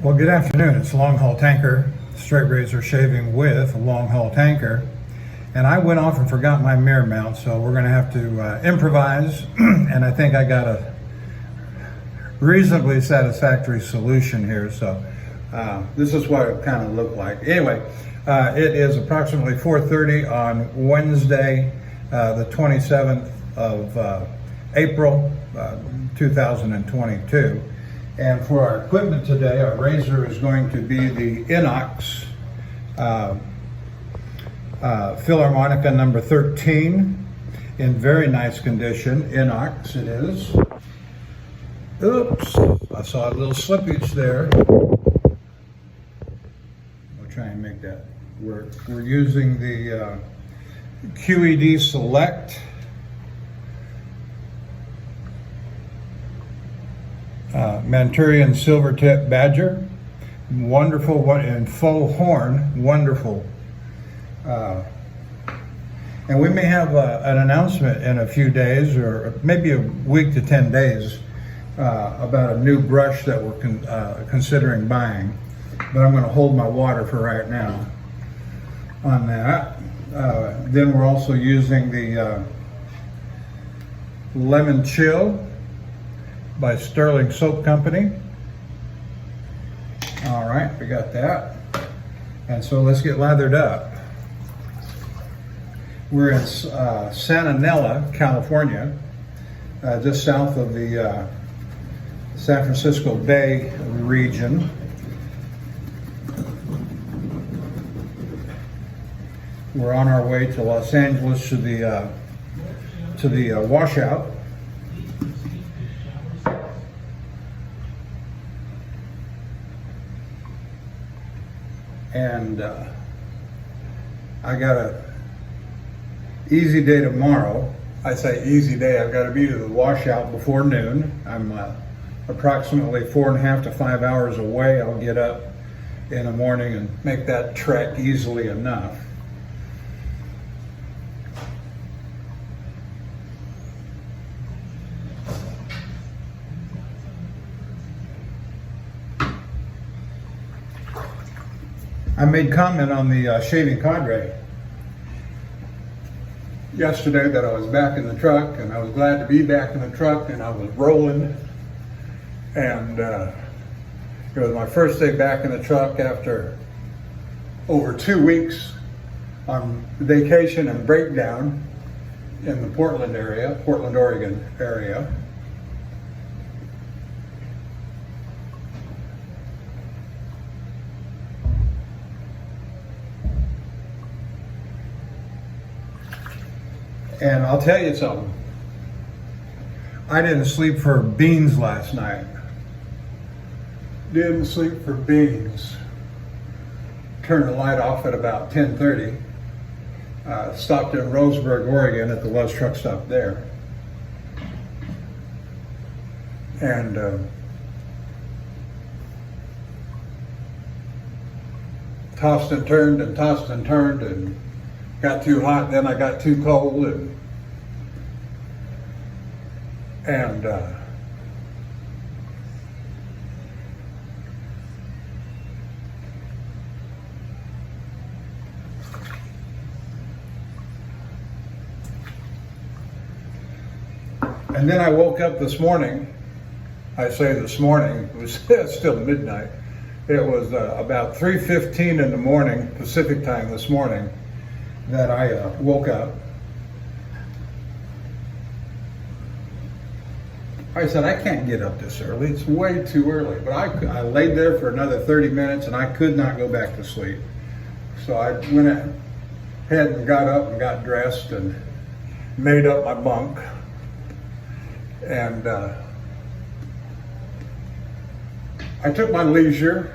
Well, good afternoon. It's Longhaultanker, straight razor shaving with a Longhaultanker. And I went off and forgot my mirror mount, so we're going to have to improvise. And I think I got a reasonably satisfactory solution here. So this is what it kind of looked like. Anyway, it is approximately 4:30 on Wednesday, the 27th of April, 2022. And for our equipment today, our razor is going to be the Inox Filarmonica number 13 in very nice condition. Inox it is. Oops, I saw a little slippage there. We'll try and make that work. We're using the QED Select Manchurian Silvertip Badger. Wonderful one in faux horn, wonderful. And we may have an announcement in a few days, or maybe a week to 10 days, about a new brush that we're considering buying. But I'm going to hold my water for right now on that. Then we're also using the Lemon Chill by Stirling Soap Company. All right, we got that. And so let's get lathered up. We're in Santa Nella, California, just south of the San Francisco Bay region. We're on our way to Los Angeles to the washout. And I got a easy day tomorrow. I say easy day, I've got to be to the washout before noon. I'm approximately 4.5 to 5 hours away. I'll get up in the morning and make that trek easily enough. I made comment on the shaving cadre yesterday that I was back in the truck, and I was glad to be back in the truck, and I was rolling. And it was my first day back in the truck after over 2 weeks on vacation and breakdown in the Portland, Oregon area. And I'll tell you something, I didn't sleep for beans last night. Didn't sleep for beans. Turned the light off at about 10:30. Stopped in Roseburg, Oregon at the Love's Truck Stop there. And tossed and turned and tossed and turned, and got too hot, then I got too cold, and then I woke up this morning. I say this morning, it was still midnight. It was about 3:15 in the morning, Pacific time this morning, that I woke up. I said, I can't get up this early. It's way too early. But I laid there for another 30 minutes and I could not go back to sleep. So I went ahead and got up and got dressed and made up my bunk. And I took my leisure.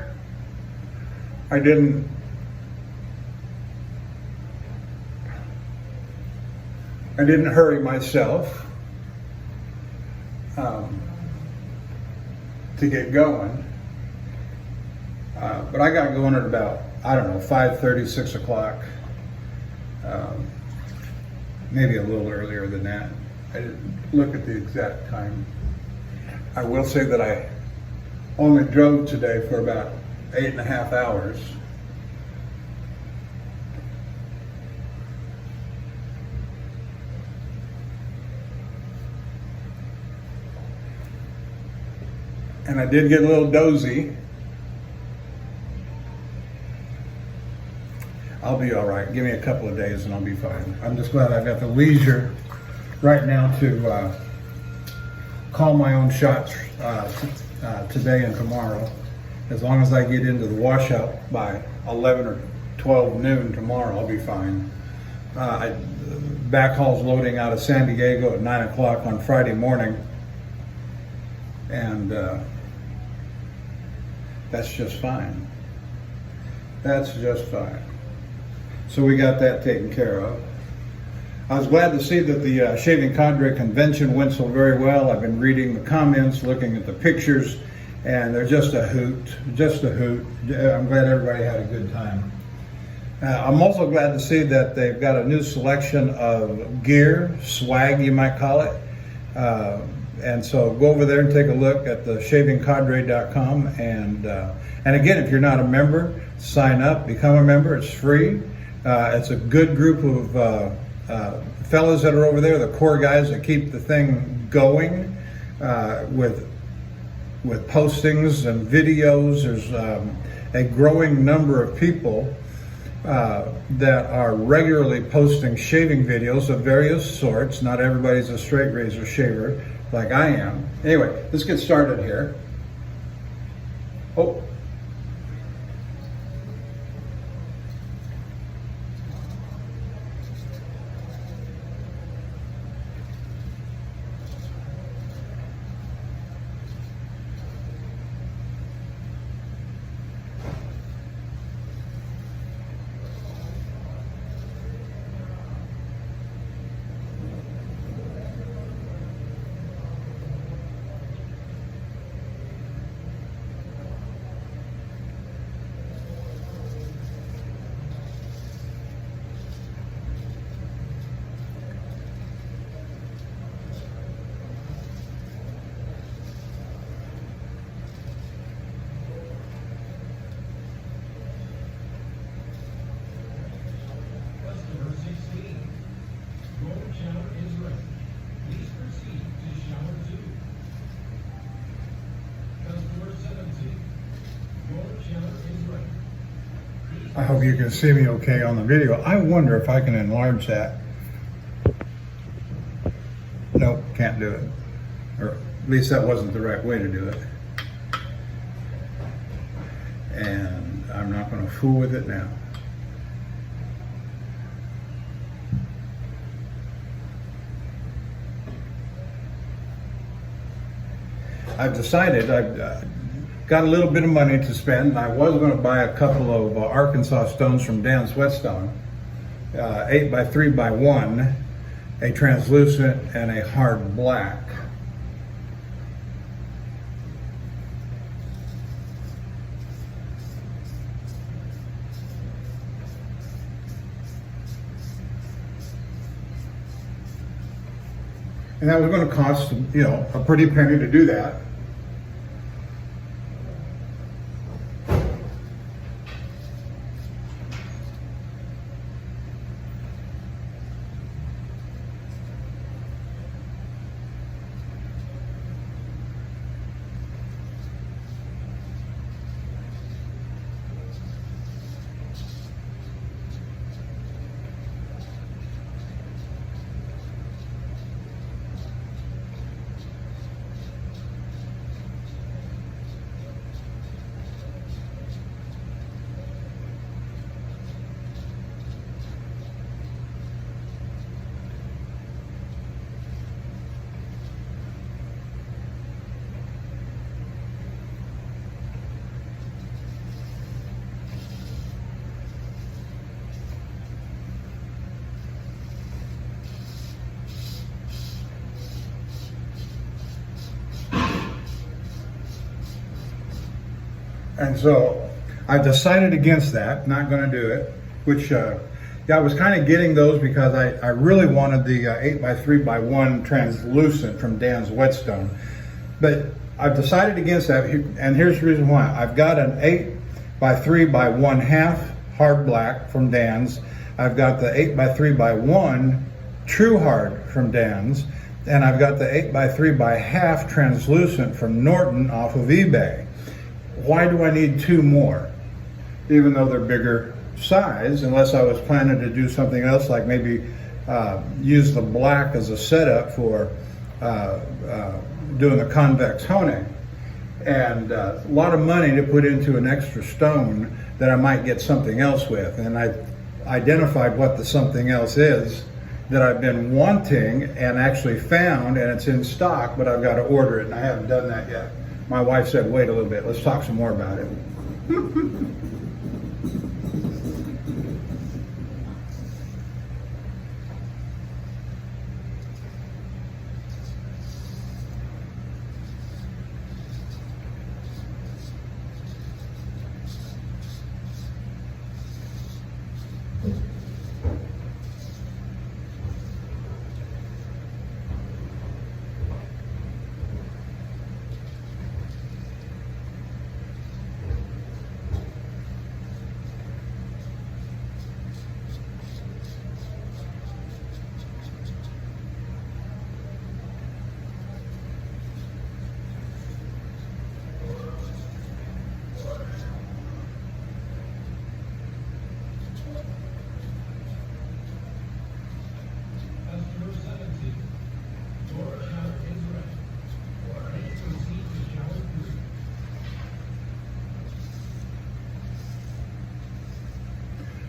I didn't hurry myself to get going, but I got going at about, I don't know, 5:30, 6 o'clock, maybe a little earlier than that. I didn't look at the exact time. I will say that I only drove today for about 8.5 hours. And I did get a little dozy. I'll be all right. Give me a couple of days and I'll be fine. I'm just glad I've got the leisure right now to call my own shots today and tomorrow. As long as I get into the washout by 11 or 12 noon tomorrow, I'll be fine. Backhaul's loading out of San Diego at 9 o'clock on Friday morning. And that's just fine. That's just fine. So we got that taken care of. I was glad to see that the Shaving Cadre convention went so very well. I've been reading the comments, looking at the pictures, and they're just a hoot, just a hoot. I'm glad everybody had a good time. I'm also glad to see that they've got a new selection of gear, swag you might call it. And so go over there and take a look at the shavingcadre.com. And again, if you're not a member, sign up, become a member. It's free. It's a good group of fellas that are over there, the core guys that keep the thing going with postings and videos. There's a growing number of people that are regularly posting shaving videos of various sorts. Not everybody's a straight razor shaver like I am. Anyway, let's get started here. Oh. I hope you can see me okay on the video. I wonder if I can enlarge that. Nope, can't do it. Or at least that wasn't the right way to do it. And I'm not going to fool with it now. I've decided I've got a little bit of money to spend, and I was going to buy a couple of Arkansas stones from Dan's Whetstone, 8x3x1, a translucent and a hard black. And that was going to cost, you know, a pretty penny to do that. And so I decided against that, not going to do it, which yeah, I was kind of getting those because I really wanted the 8x3x1 translucent from Dan's Whetstone. But I've decided against that, and here's the reason why. I've got an 8x3x1/2 hard black from Dan's. I've got the 8x3x1 true hard from Dan's, and I've got the 8x3x1/2 translucent from Norton off of eBay. Why do I need 2 more? Even though they're bigger size, unless I was planning to do something else, like maybe use the black as a setup for doing the convex honing. And a lot of money to put into an extra stone that I might get something else with. And I identified what the something else is that I've been wanting and actually found, and it's in stock, but I've got to order it, and I haven't done that yet. My wife said, wait a little bit, let's talk some more about it.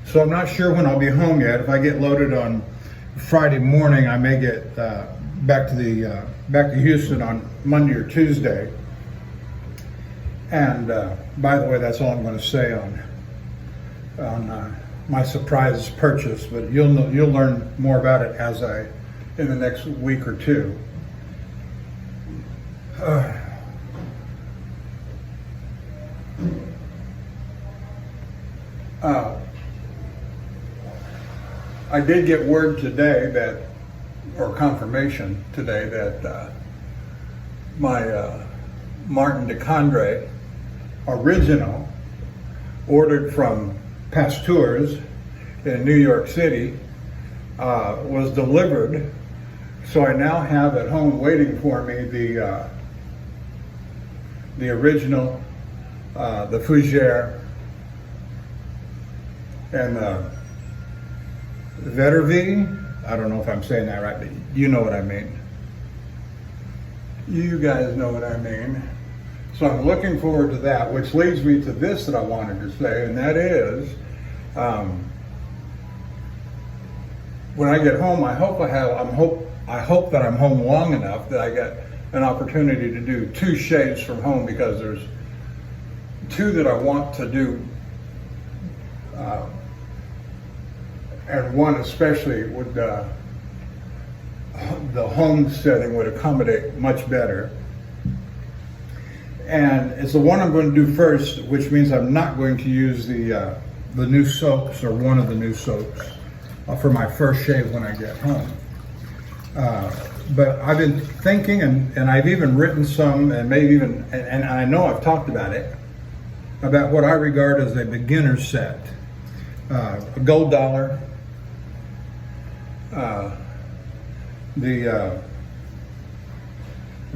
So I'm not sure when I'll be home yet. If I get loaded on Friday morning, I may get back to Houston on Monday or Tuesday. And by the way, that's all I'm going to say on my surprise purchase. But you'll learn more about it in the next week or two. I did get word today or confirmation today that my Martin de Condre original, ordered from Pasteur's in New York City, was delivered. So I now have at home waiting for me the original, the Fougere, and the Vetervi. I don't know if I'm saying that right, but you know what I mean. You guys know what I mean. So I'm looking forward to that, which leads me to this that I wanted to say, and that is, when I get home, I hope that I'm home long enough that I get an opportunity to do 2 shades from home, because there's 2 that I want to do, and one especially would the home setting would accommodate much better. And it's the one I'm going to do first, which means I'm not going to use the new soaps, or one of the new soaps, for my first shave when I get home. But I've been thinking, and I've even written some, and maybe even, and I know I've talked about it, about what I regard as a beginner set. A gold dollar, the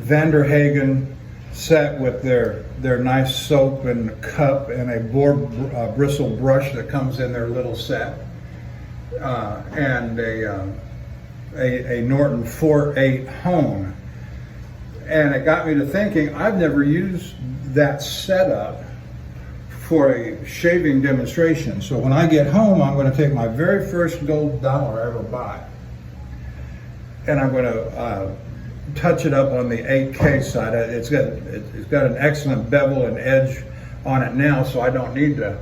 Vanderhagen set with their nice soap and cup and a boar bristle brush that comes in their little set, and a Norton 4.8 hone. And it got me to thinking, I've never used that setup for a shaving demonstration. So when I get home, I'm going to take my very first gold dollar I ever bought, and I'm going to touch it up on the 8K side. It's got an excellent bevel and edge on it now, so I don't need to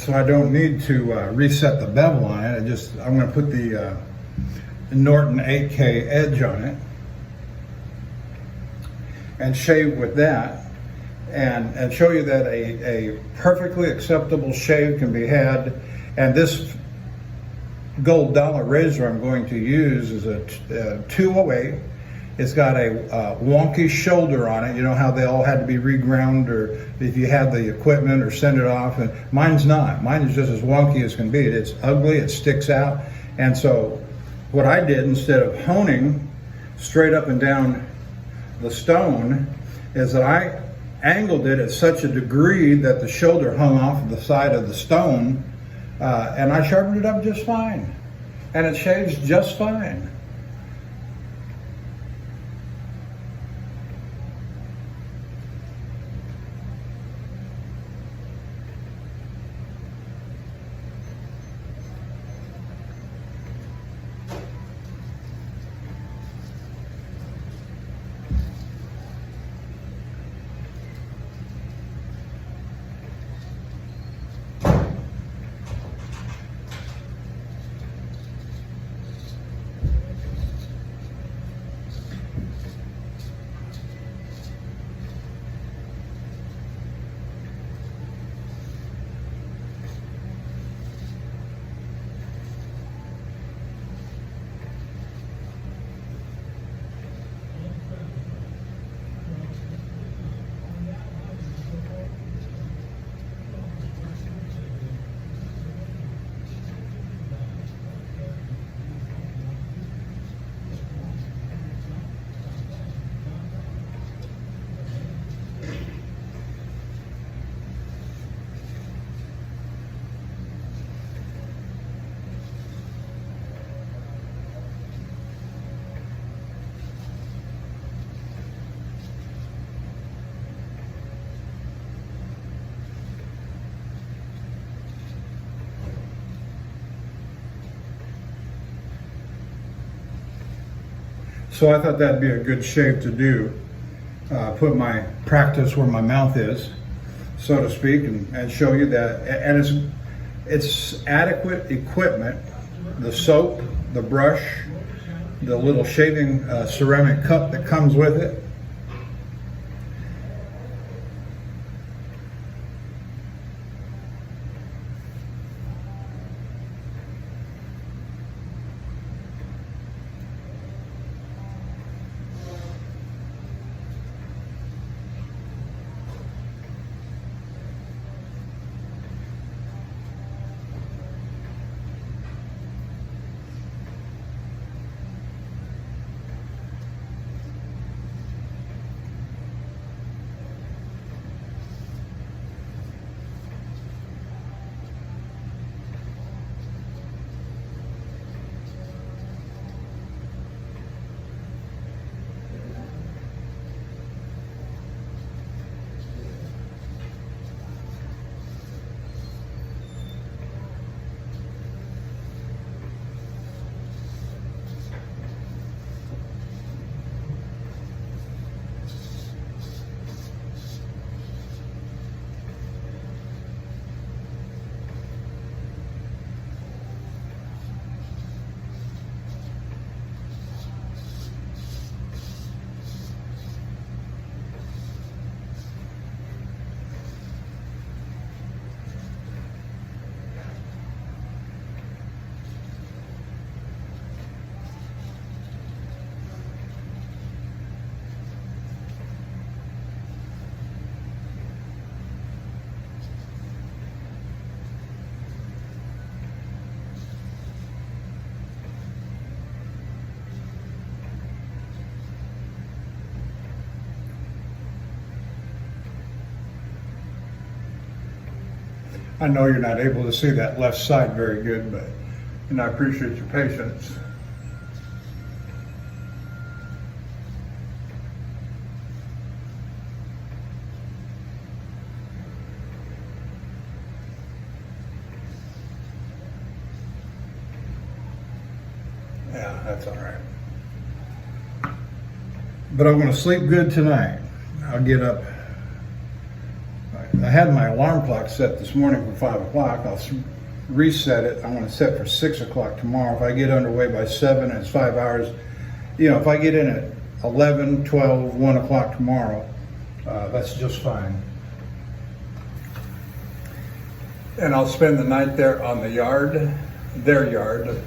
so I don't need to reset the bevel on it. I'm going to put the Norton 8K edge on it and shave with that, and show you that a perfectly acceptable shave can be had. And this gold dollar razor I'm going to use is a 208. It's got a wonky shoulder on it. You know how they all had to be reground, or if you had the equipment, or send it off. And mine's not. Mine is just as wonky as can be. It's ugly, it sticks out. And so what I did, instead of honing straight up and down the stone, is that I angled it at such a degree that the shoulder hung off of the side of the stone, and I sharpened it up just fine. And it shaves just fine. So I thought that'd be a good shave to do. Put my practice where my mouth is, so to speak, and show you that. And it's adequate equipment. The soap, the brush, the little shaving ceramic cup that comes with it. I know you're not able to see that left side very good, and I appreciate your patience. Yeah, that's all right. But I'm going to sleep good tonight. I'll get up. I had my alarm clock set this morning for 5 o'clock. I'll reset it. I want to set for 6 o'clock tomorrow. If I get underway by 7, it's 5 hours. You know, if I get in at 11, 12, 1 o'clock tomorrow, that's just fine. And I'll spend the night there on the yard, their yard,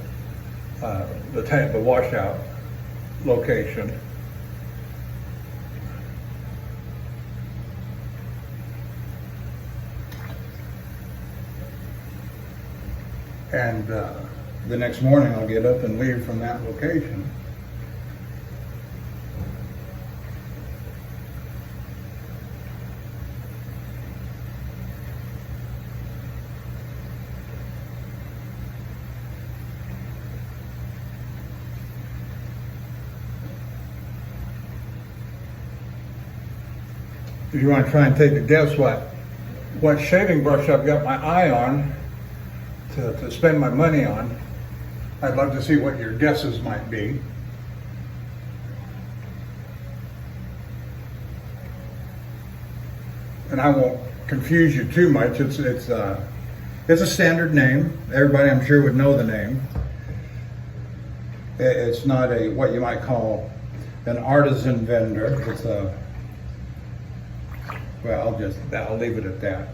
the washout location. And the next morning I'll get up and leave from that location. If you want to try and take a guess what shaving brush I've got my eye on to spend my money on, I'd love to see what your guesses might be. And I won't confuse you too much. It's a standard name. Everybody, I'm sure, would know the name. It's not a what you might call an artisan vendor. It's a, well, I'll leave it at that.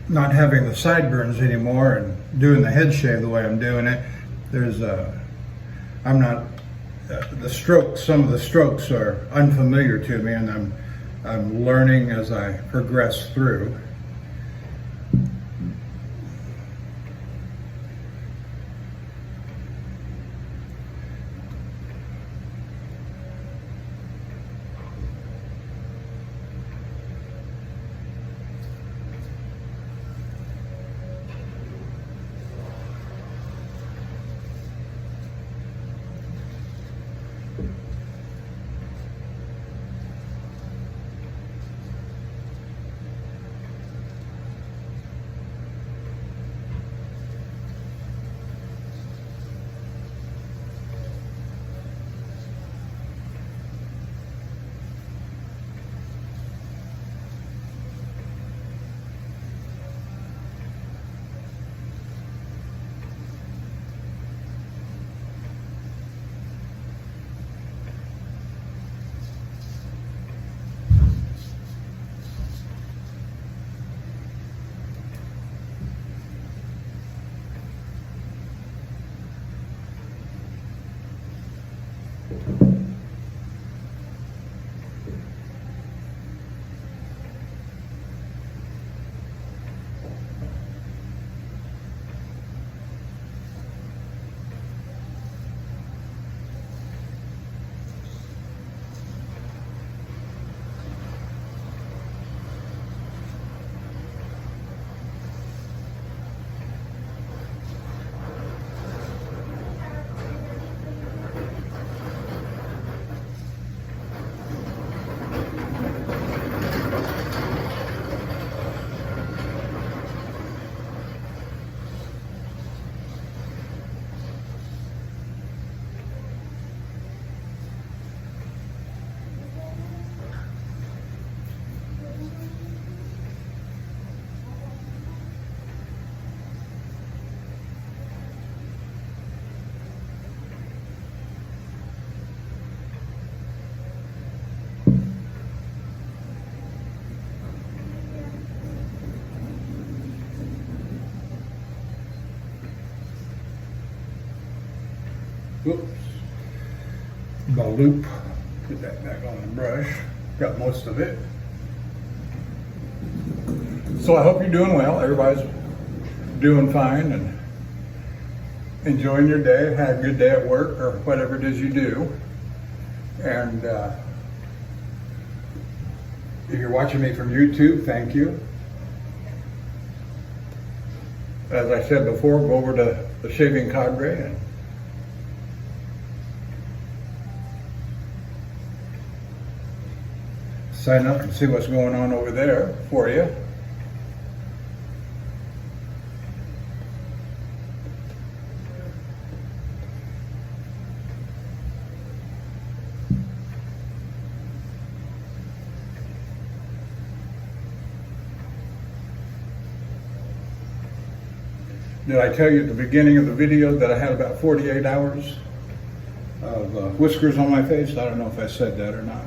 Not having the sideburns anymore and doing the head shave the way I'm doing it, I'm not, the strokes, some of the strokes are unfamiliar to me, and I'm learning as I progress through. Whoops. The loop. Put that back on the brush. Got most of it. So I hope you're doing well. Everybody's doing fine and enjoying your day. Had a good day at work or whatever it is you do. And if you're watching me from YouTube, thank you. As I said before, go over to the Shaving Cadre and sign up and see what's going on over there for you. Did I tell you at the beginning of the video that I had about 48 hours of whiskers on my face? I don't know if I said that or not.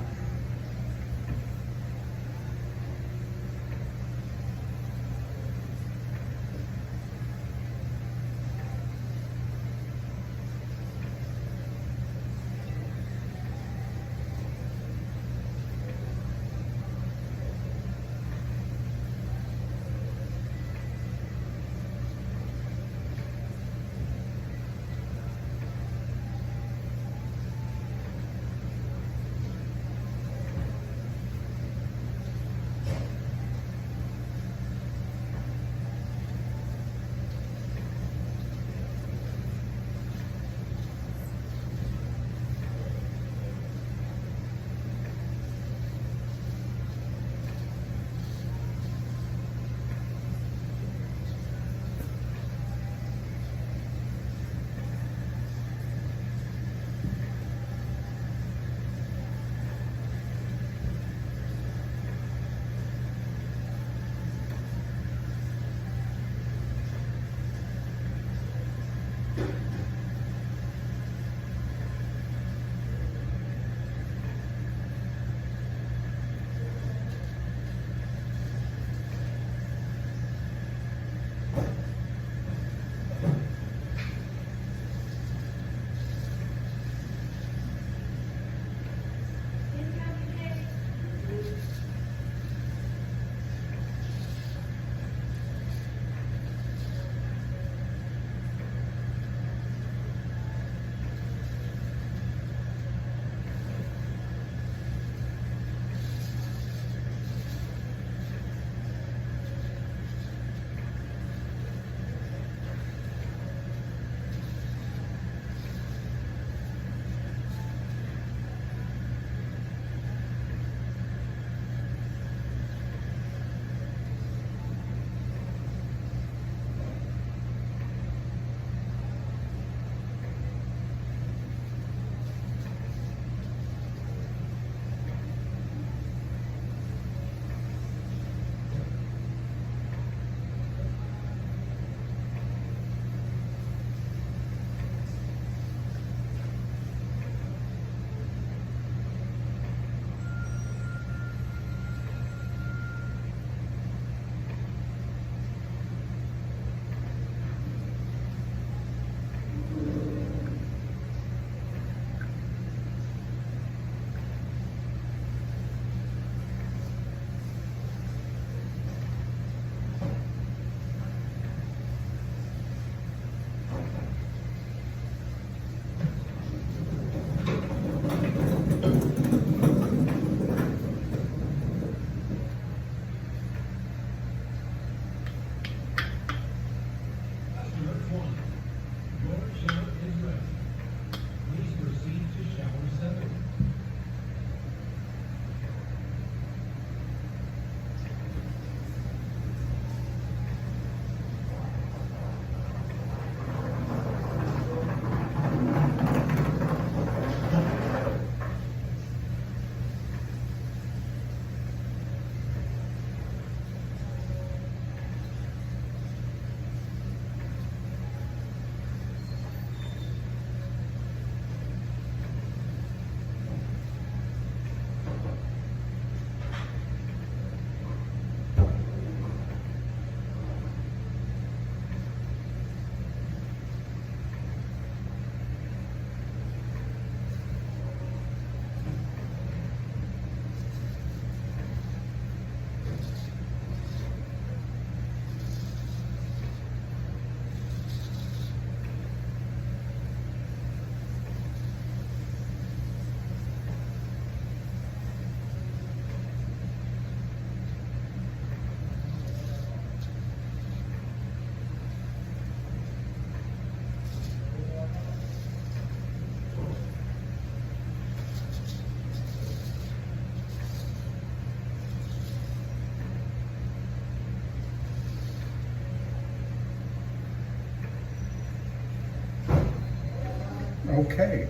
Okay,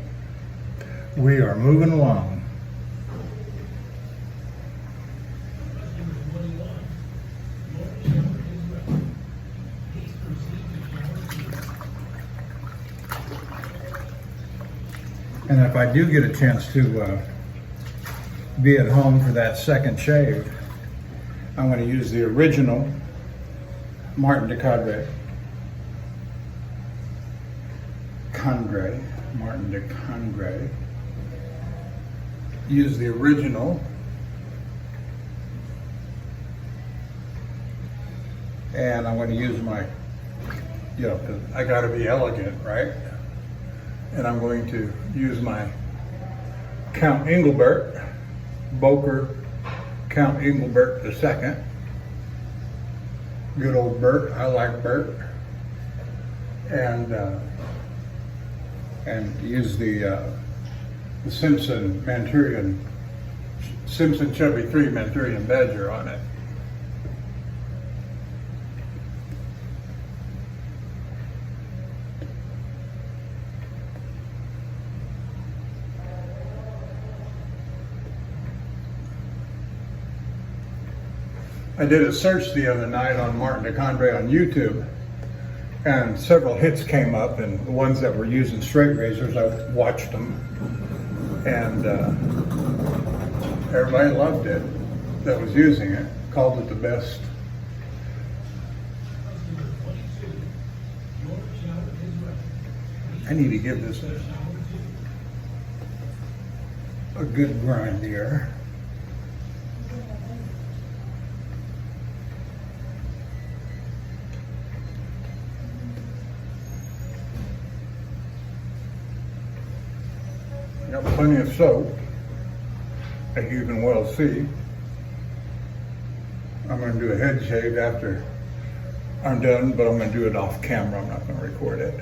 we are moving along. And if I do get a chance to be at home for that second shave, I'm going to use the original Martin de Martin de Condré. Use the original. And I'm going to use my, you know, 'cause I got to be elegant, right? And I'm going to use my Count Engelbert, Boker Count Engelbert II. Good old Bert, I like Bert. And use the Simpson Chubby 3 Manchurian Badger on it. I did a search the other night on Martin de Condré on YouTube, and several hits came up, and the ones that were using straight razors, I watched them, and everybody loved it that was using it, called it the best. I need to give this a good grind here. Got plenty of soap, as you can well see. I'm going to do a head shave after I'm done, but I'm going to do it off camera. I'm not going to record it.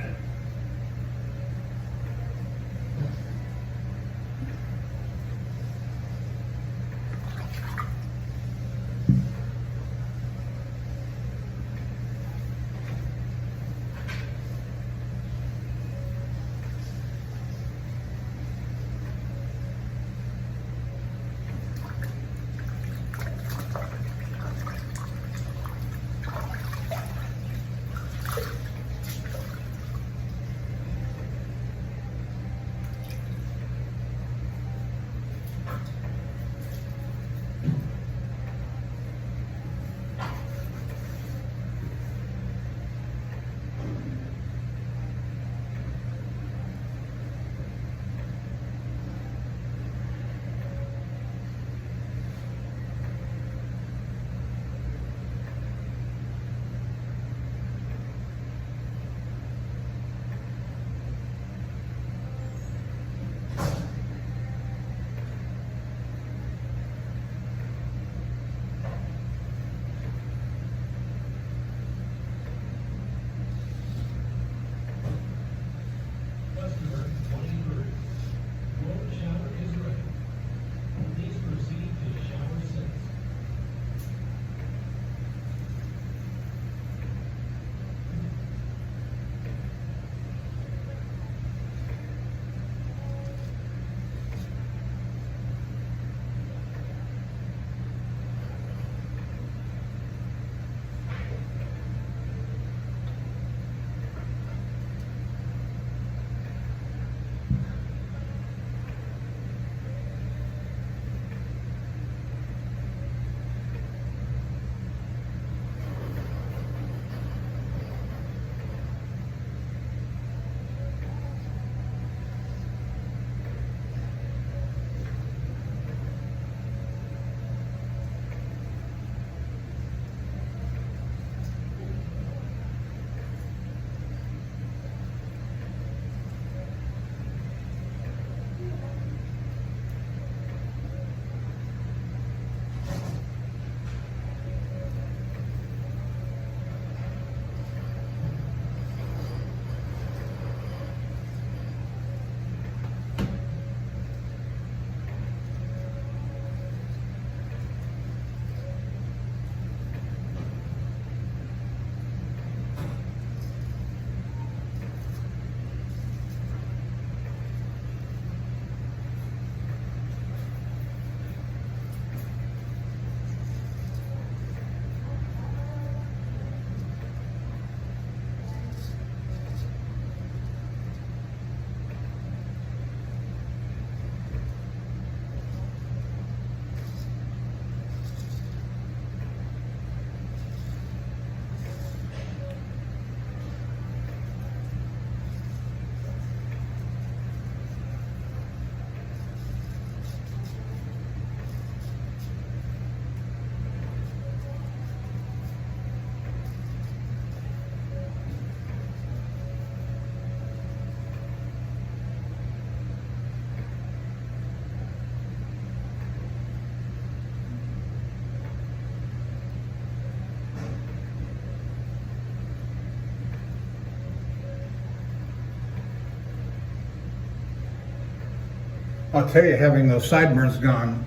I'll tell you, having those sideburns gone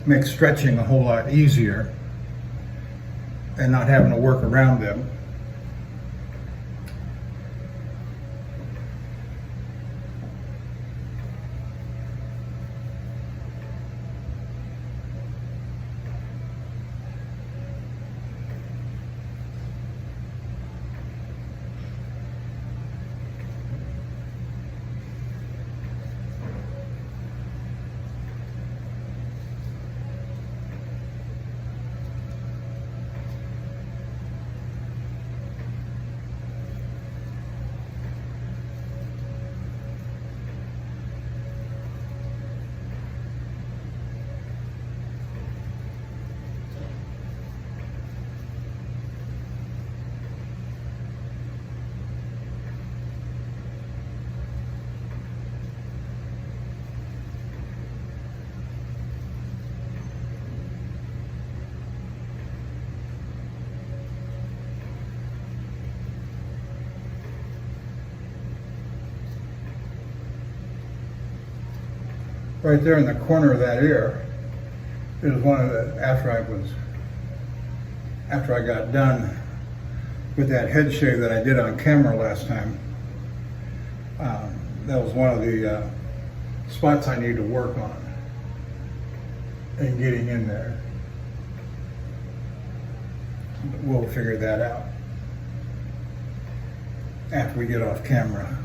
makes stretching a whole lot easier and not having to work around them. Right there in the corner of that ear is one of the, after I got done with that head shave that I did on camera last time, that was one of the spots I need to work on and getting in there. We'll figure that out after we get off camera.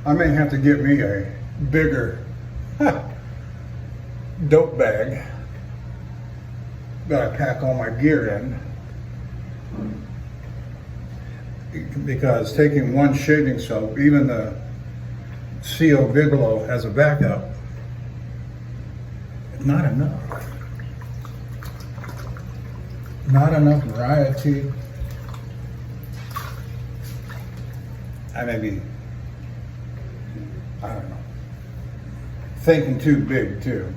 I may have to get me a bigger dope bag that I pack all my gear in, because taking one shaving soap, even the CO Bigelow as a backup, not enough. Not enough variety. I may be, I don't know, thinking too big too.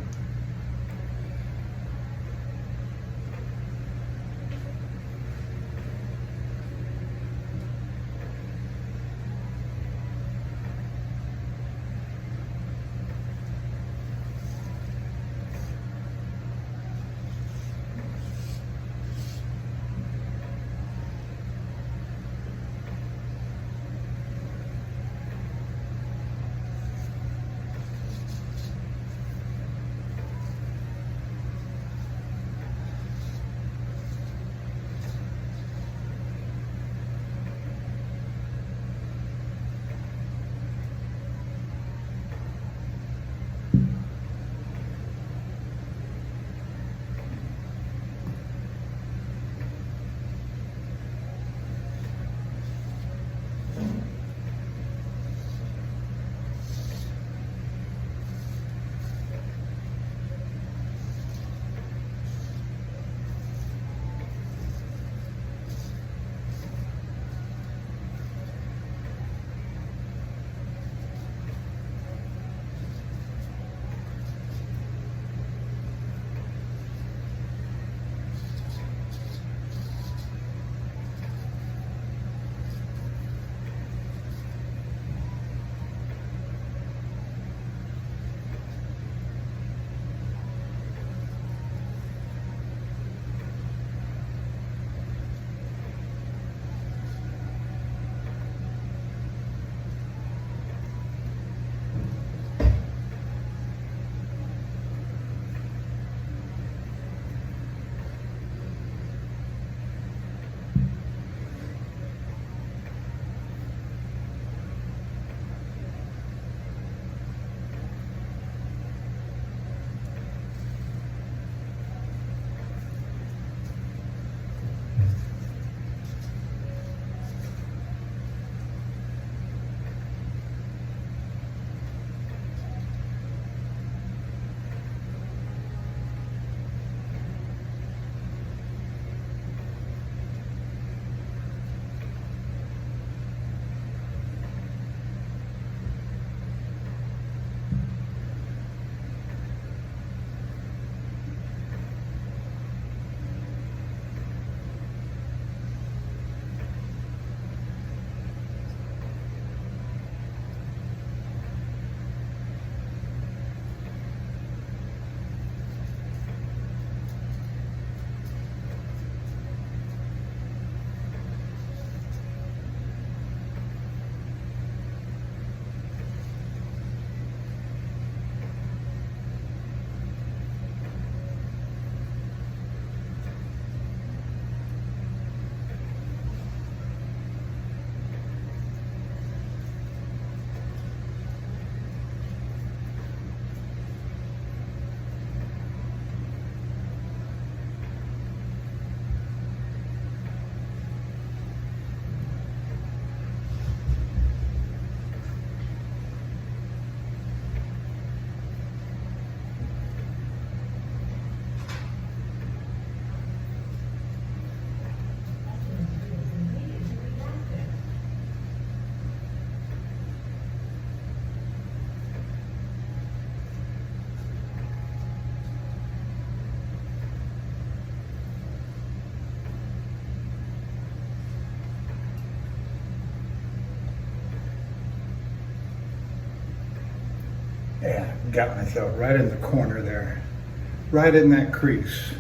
got myself right in the corner there, right in that crease.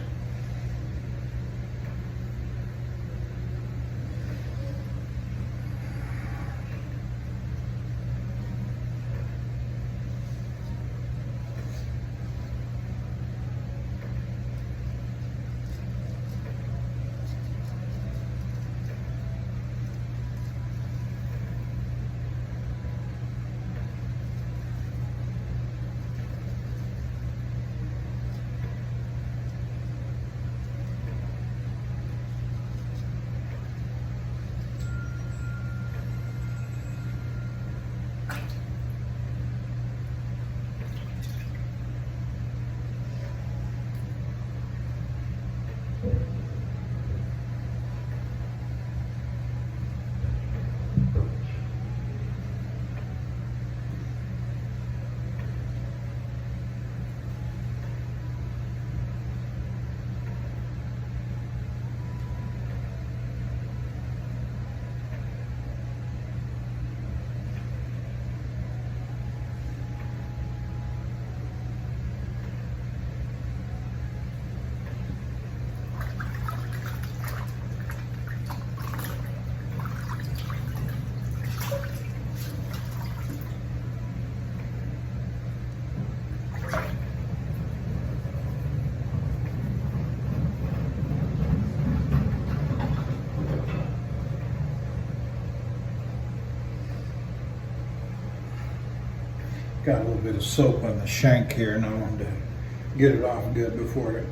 Got a little bit of soap on the shank here, and I wanted to get it off good before it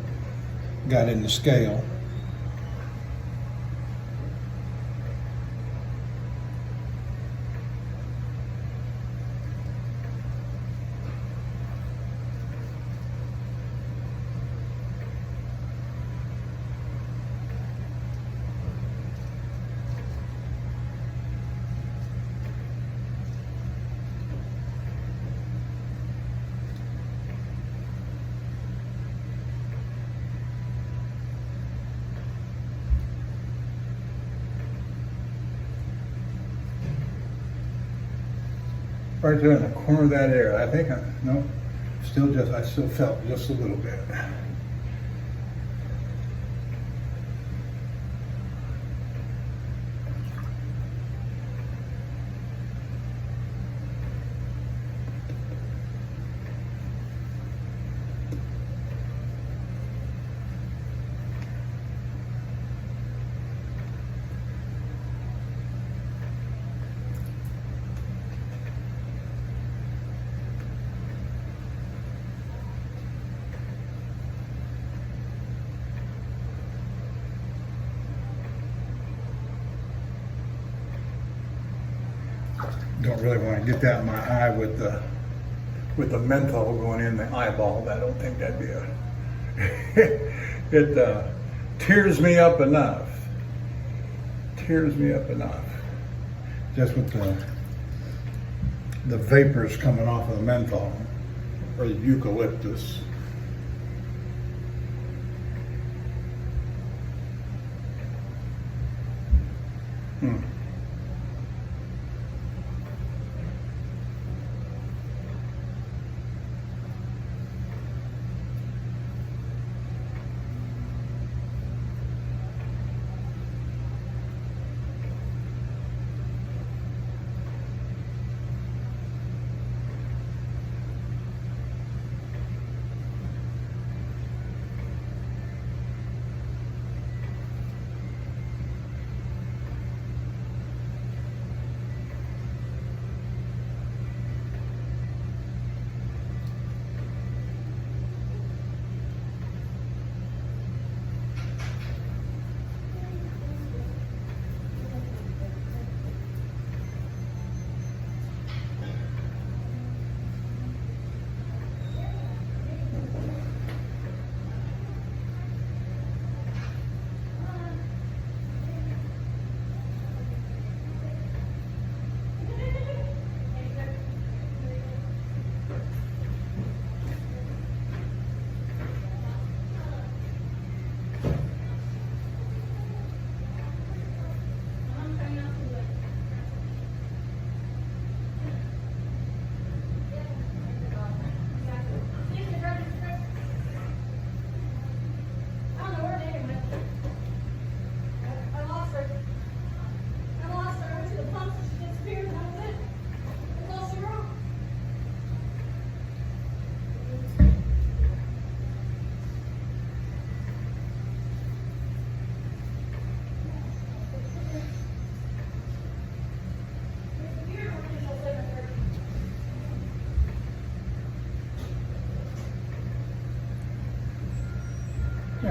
got in the scale. Right there in the corner of that area. I think no, I still felt just a little bit. Don't really want to get that in my eye with the menthol going in the eyeball. I don't think that'd be it tears me up enough. Tears me up enough. Just with the vapors coming off of the menthol or the eucalyptus.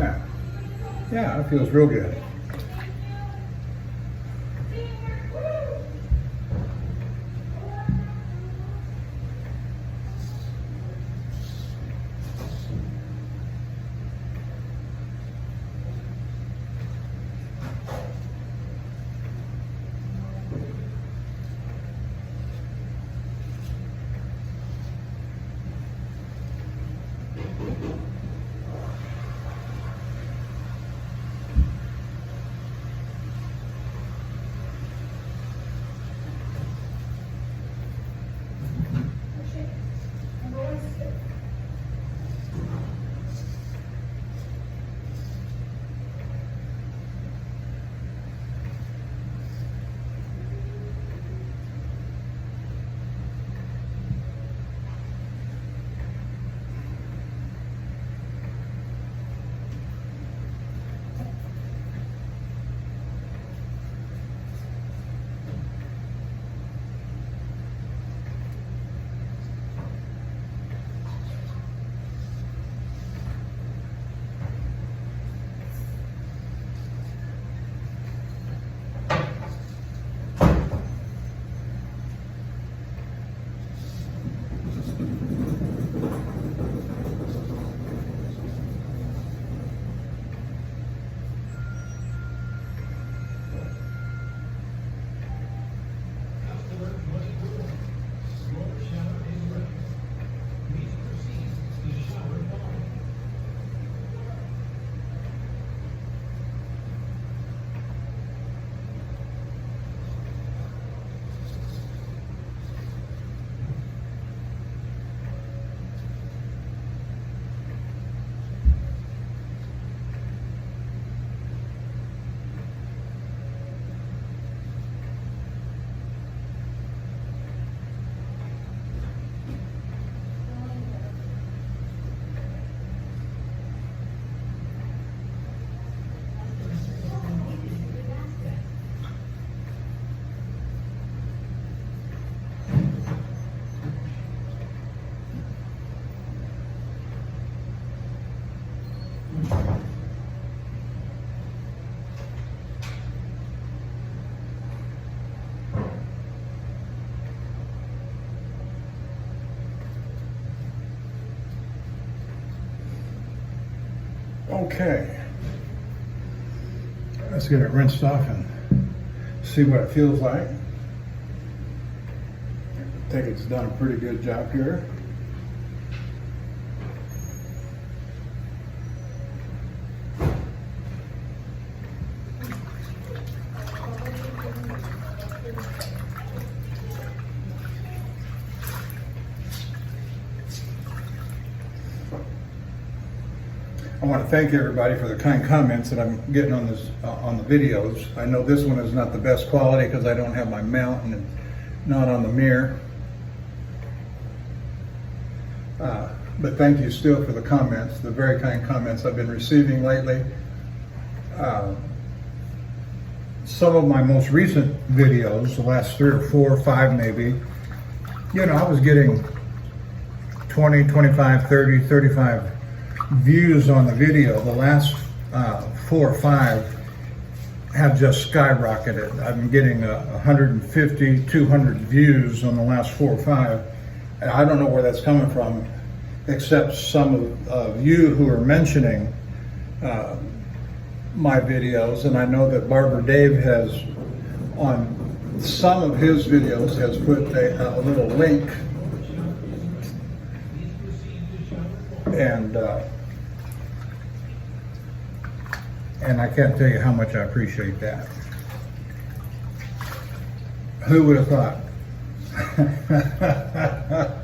Yeah, yeah, it feels real good. Okay, let's get it rinsed off and see what it feels like. I think it's done a pretty good job here. I want to thank everybody for the kind comments that I'm getting on this on the videos. I know this one is not the best quality because I don't have my mount and it's not on the mirror. But thank you still for the comments, the very kind comments I've been receiving lately. Some of my most recent videos, the last 3 or 4 or 5 maybe, you know, I was getting 20, 25, 30, 35 views on the video. The last 4 or 5 have just skyrocketed. I've been getting 150, 200 views on the last 4 or 5. And I don't know where that's coming from, except some of you who are mentioning my videos. And I know that Barber Dave has, on some of his videos, has put a little link. And I can't tell you how much I appreciate that. Who would have thought?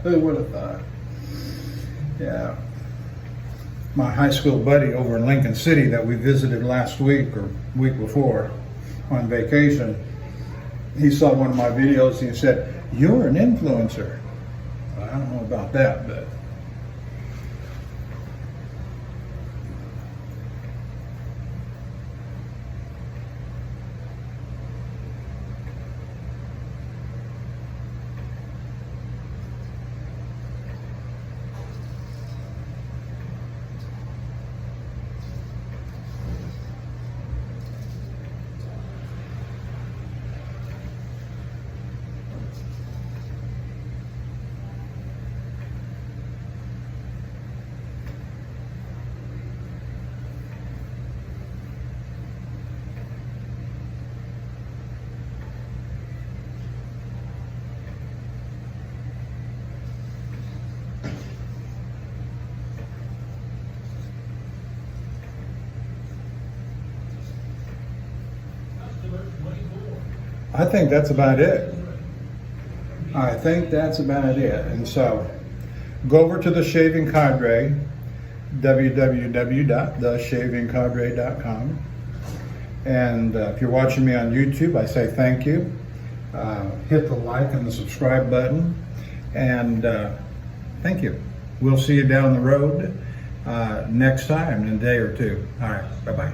Who would have thought? Yeah. My high school buddy over in Lincoln City that we visited last week or week before on vacation, he saw one of my videos and he said, "You're an influencer." Well, I don't know about that, but I think that's about it. I think that's about it. And so go over to the Shaving Cadre, www.theshavingcadre.com. And if you're watching me on YouTube, I say thank you. Hit the like and the subscribe button. And thank you. We'll see you down the road next time in a day or two. All right, bye-bye.